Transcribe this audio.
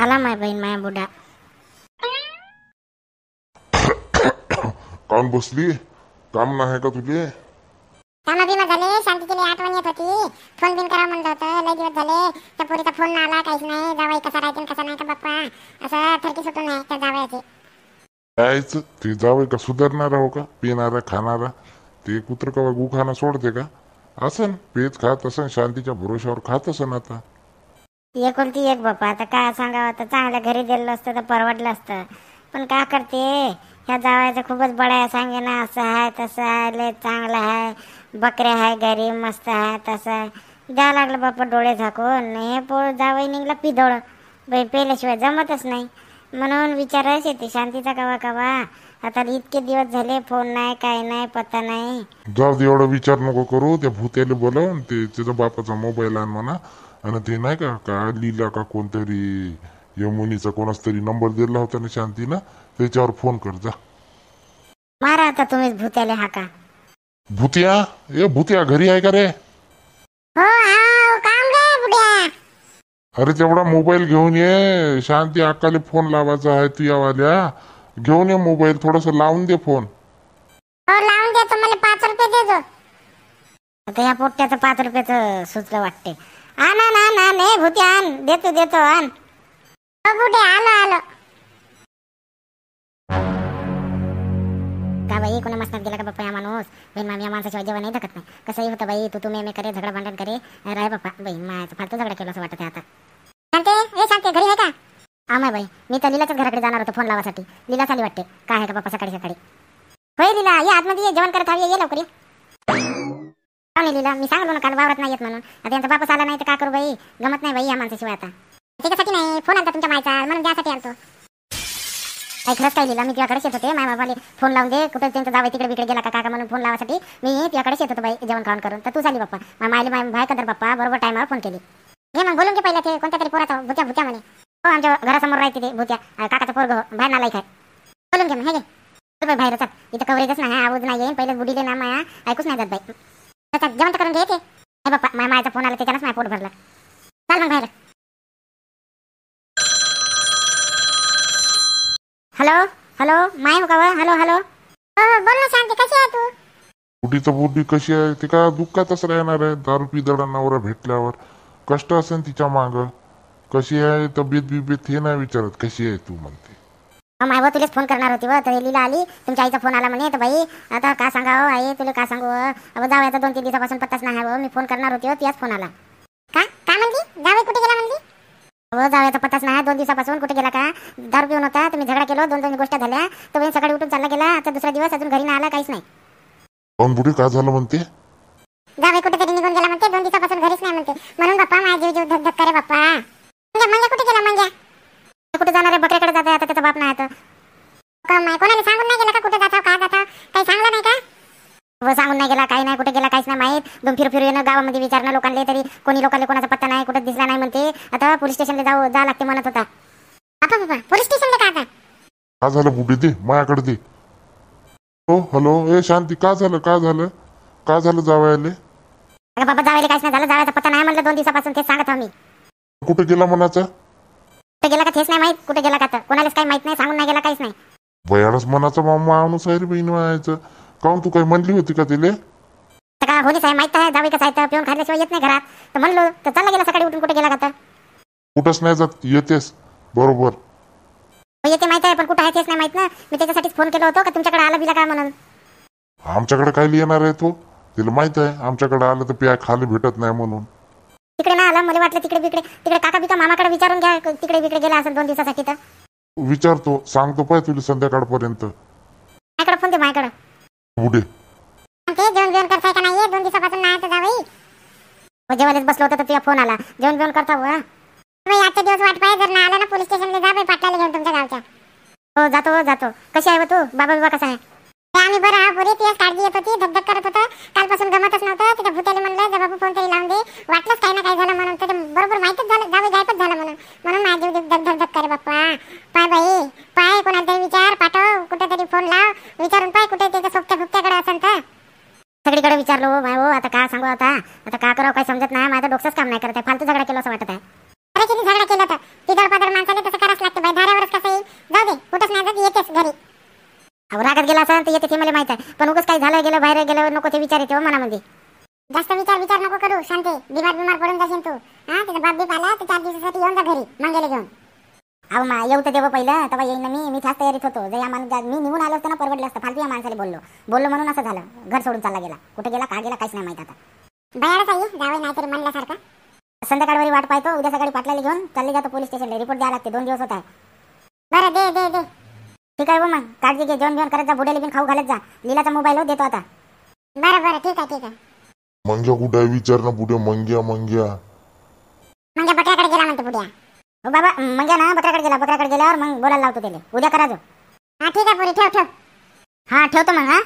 आला माय बहीण माया बुडा. काऊन बसली? काम नाही का तुझे? कामा बिमा झाले. शांतीची लई आठवण येत होती. फोन बिन करा म्हणलं होतं. लई दिवस झाले. त्या पोरीचा फोन आला काहीच नाही. जावाई कसा राहते कसा नाही का बाप्पा. असं थरकी सुटून आहे त्या जावयाची. यायचं ते जावं का सुधारणारा हो का? पिणारा खाणारा ते कुत्र का गु खाणं सोडते का? असन पेत खात असन शांतीच्या भरोशावर खात असन. आता एकुलती एक बाप्पा. आता काय सांगावं. आता चांगल्या घरी दिलं असतं तर परवडलं असतं. पण काय करते ह्या जावायचं खूपच बळा सांगे ना. असं आहे तसं आहे. लय चांगलं आहे. बकऱ्या आहे घरी मस्त आहे तसं आहे. द्यावं लागलं बाप्पा डोळे झाकून. हे पोळ जावई निघला पिदोळ. बाई पेल्याशिवाय जमतच नाही. म्हणून विचारायच येते शांतीचा कवा कवा. आता इतके दिवस झाले फोन नाही काय नाही पत्ता नाही. जाऊ दे एवढा विचार नको करू. त्या भूत्याला बोलवून ते त्याचा बापाचा मोबाईल आण म्हणा. आणि ते नाही का लीला का कोणतरी यमुनीचा कोणाच तरी नंबर दिला होता ना शांतीनं. त्याच्यावर फोन कर जा. मारा आता तुम्हीच भूत्याले हाका. भूतिया ए भूतिया घरी आहे का रे? हो आओ काम रे बुड्या. अरे तेवढा मोबाईल घेऊन ये. शांती अक्काले फोन लावायचा आहे तुझ्यावाल्या. घेऊन ये मोबाईल. थोडस लावून दे फोन. हो लावून देतो. मला 5 रुपये देजो. आता ह्या पोट्ट्याचं 5 रुपयाचं सुचलं वाटते. आण आण आण आण हे भूत्या आण. देतो आण. हो बुड्या आलो. का बाई कोणा मसनात गेला का बाप्पा या माणूस. बाई मामी या माणसाशिवाय जेवण नाही धकत नाही. कसंही होतं बाई. तू मे करे झगडा भांडण करे राय बाप्पा. बाई मायाचा फालतू झगडा केला असं वाटत आहे आता. शांते घरी आहे का? आमाय बाई मी तर लीलाच्याच घराकडे जाणार होतो फोन लावासाठी. लीला चाली वाटते. काय आहे का बाप्पा सकाळी सकाळी. होय लीला ये आतमध्ये ये. जेवण करत हवी ये लवकर ये. नाही लीला मी सांगलो ना काल वावरत नाही येत म्हणून. आता यांचा बापस आला नाही तर काय करू बाई. गमत नाही बाई या माणसाशिवाय आता. त्याच्यासाठी नाही फोन आलता तुमच्या मायचा म्हणून त्यासाठी आलतो. काही खरंच काय लिहिला. मी तुझ्याकडेच येत होते. माझ्या बाबाले फोन लावून दे. कुठे त्यांचं जावं तिकडे बिकडे गेला का काका म्हणून फोन लावासाठी मी तुझ्याकडेच येत होतो बाई जेवण खाऊन करून. तर तू झाली बाप्पा. मायले भाई कदर बाप्पा बरोबर टायमावर फोन केली. हे मग बोलून घे पहिला. ते कोणत्या तरी पोराचा भूत्या म्हणे. हो आमच्या घरासमोर राहते ते भूत्या. काकाचं पोरग बाहेर नाला काय बोलून घे मग. हे घे बाहेर चाल. इथं कवरेजच नाही आवाज नाही येईन. पहिले बुडीले ना माया ऐकूच नाही जात बाई. जेवण तर करून घे. हे बाप्पा मायाचा फोन आला त्याच्यानंच माझं पोट भरलं. चाल मग बाहेर. हॅलो हॅलो माय हो का? Hello hello. बोल ना शांती कशी आहे तू? बुढीचं बुढी कशी आहे? ते काय दुःखातच राहणार आहे. दारू पिदळा नवरा भेटल्यावर कष्ट असेल तिच्या माग. कशी आहे तब्येत बिब्येत हे नाही विचारत. कशी आहे तू म्हणते. माय तुलाच फोन करणार होती व तर लीला आली. तुमच्या आईचा फोन आला म्हणे. तर बाई आता काय सांगावं आई तुला काय सांगू. अब जावयाचा 2-3 दिवसापासून पत्ताच नाही हवं. मी फोन करणार होती त्याच फोन आला. काय म्हणली? जावई कुठे गेला म्हणली? हो जावयाचा पत्ताच नाही. 2 दिवसापासून कुठे गेला का? दारू पिऊन होता. तुम्ही झगडा केलो. 2 गोष्टी झाल्या. तर सकाळी उठून चालला गेला. आता दुसरा दिवस अजून घरी नाही आला. काहीच नाही. कोण बुढी काय झालं म्हणते? जावई कुठेतरी निघून गेला म्हणते. 2 दिवसापासून घरीच नाही म्हणते. म्हणून बाप्पा माझा जीव धक धक करे बाप्पा. मंग्या कुठे गेला? मंग्या कुठे जाणार आहे? बकऱ्याकडे जात आहे आता. त्याचा बाप नाही आता. कोणाला सांगून नाही गेला का कुठे जाता काय जाता? काही सांगलं नाही का? व सांगून नाही गेला. काही नाही. कुठे गेला काहीच नाही माहित. फिरू येणं गावामध्ये विचारणं लोकांना. तरी लोकांना कोणाचा पत्ता नाही. कुठे दिसला नाही म्हणते. आता पोलीस स्टेशनला जा लागते म्हणत होता. बाप्पा पोलीस स्टेशनला का आता? काय झालं बुढी? दे माझ्याकडे दे. हो हॅलो ए शांती काय झालं जावयाले? अगं बाबा जावायला काहीच नाही झालं. जावायचा पत्ता नाही म्हणलं 2 दिवसापासून. तेच सांगत आहो मी. कुठे गेला म्हणाचा? कुठे गेला का तेच नाही माहित. कुठे गेला का तर कोणालाच काही माहित नाही. सांगून नाही गेला काहीच नाही. बयाडच मनाचा माणूस आहे रे बहीण व्हायचं. काऊन तू काही म्हणली होती का तिले? का होणीच आहे माहित आहे. जावे कसं आहे तर पिऊन खाल्ल्याशिवाय येत नाही घरात. तर म्हणलो तर चालला गेला सकाळी उठून. कुठे गेला का तर? कुठंच नाही जात. येतेस बरोबर. येते माहित आहे पण कुठं आहे तेच नाही माहित ना. मी त्याच्यासाठीच फोन केला होतो का तुमच्याकडे आला बिला का म्हणून. आमच्याकडे काय येणार आहे तो? तिला माहित आहे आमच्याकडे आलं तर प्या खाली भेटत नाही म्हणून. तिकडे ना आला. मला वाटलं तिकडे काका बिका मामाकडे विचारून घ्या. तिकडे गेला असेल 2 दिवसासाठी. तर विचारतो सांगतो पाय तुला संध्याकाळपर्यंत. माझ्याकडे फोन दे माझ्याकडे. बुढे ते जेवण करताय का नाहीये? 2 दिवसापासून नाही तर जावई. जेवायलाच बसलो होतं तर तुझा फोन आला. जेवण करता हो. आजच्या दिवस वाट पाहिजे. जर ना आला ना पोलीस स्टेशनला जा बाई. पाटलाला घेऊन तुमच्या गावच्या. हो जातो. कशी आहे तू? बाबा कसा आहे? आम्ही बरं हा पोरी. तिला काळजी येत होती. धगधग करत होतं. कालपासून गमतच नव्हतं. तिच्या भूताला म्हणलं जा बाबू फोन तरी लावून दे. वाटलंच काही ना काही झालं म्हणून. तर बरोबर माहितच झालं जावई गायबच झालं म्हणून माझा जीव धग करे बाप्पा. पाय बाई पाय. कोणाला तरी विचार पाठव. कुठेतरी फोन लाव. विचारून पाय कुठे त्याच्या सोबत्या भुक्त्याकडे असेल तर. सगळीकडे विचारलो भाई हो. आता काय सांगू. आता काय करावं काही समजत नाही. माझं डोकंच काम नाही करत आहे. फालतू झगडा केला असं वाटत आहे. अरे किती झगडा केला तर. ती दडपादड माणसाने तसं ते मला माहित आहे, पण उगाच काही झालं गेलं बाहेर गेलं नको ते विचार येते हो मनामध्ये. जास्त विचार नको करू शांते. बिमार पडून जाशील तू. हा त्याचा बाप बीप आला तर 4 दिवसासाठी येऊन जा घरी मंग्याला घेऊन. अहो मा येऊ तर देव पहिलं, तेव्हा येईन ना मी त्याच तयारीत होतो. जर या माणूस मी निघून आलो असतो ना परवडलं असतं. फालतू या माणसाला बोललो म्हणून असं झालं. घर सोडून चालला गेला. कुठे गेला का गेला काहीच नाही माहित आता. बाहेरच आहे जावं नाहीतरी म्हणल्यासारखा. संध्याकाळवरी वाट पाहतो. उद्या सकाळी पाटलाला घेऊन चालले जातो पोलीस स्टेशनला. रिपोर्ट द्यायला लागते. 2 दिवस होत आहे. बरं दे. ठीक आहे हो मग काळजी घे. जेवण करत जा. बुड्याला बिन खाऊ घालत जा. लीलाचा मोबाईल हो देतो आता. बरं ठीक आहे. मंग्या कुठे आहे विचार ना पुढे. मंग्या म्हणजे बकऱ्याकडे गेला म्हणते पुढ्या. हो बाबा म्हणजे ना बकऱ्याकडे गेल्यावर मग बोलायला लावतो त्याला. उद्या करा जो. हा ठीक आहे पुरी ठेव. हा ठेवतो मग. हा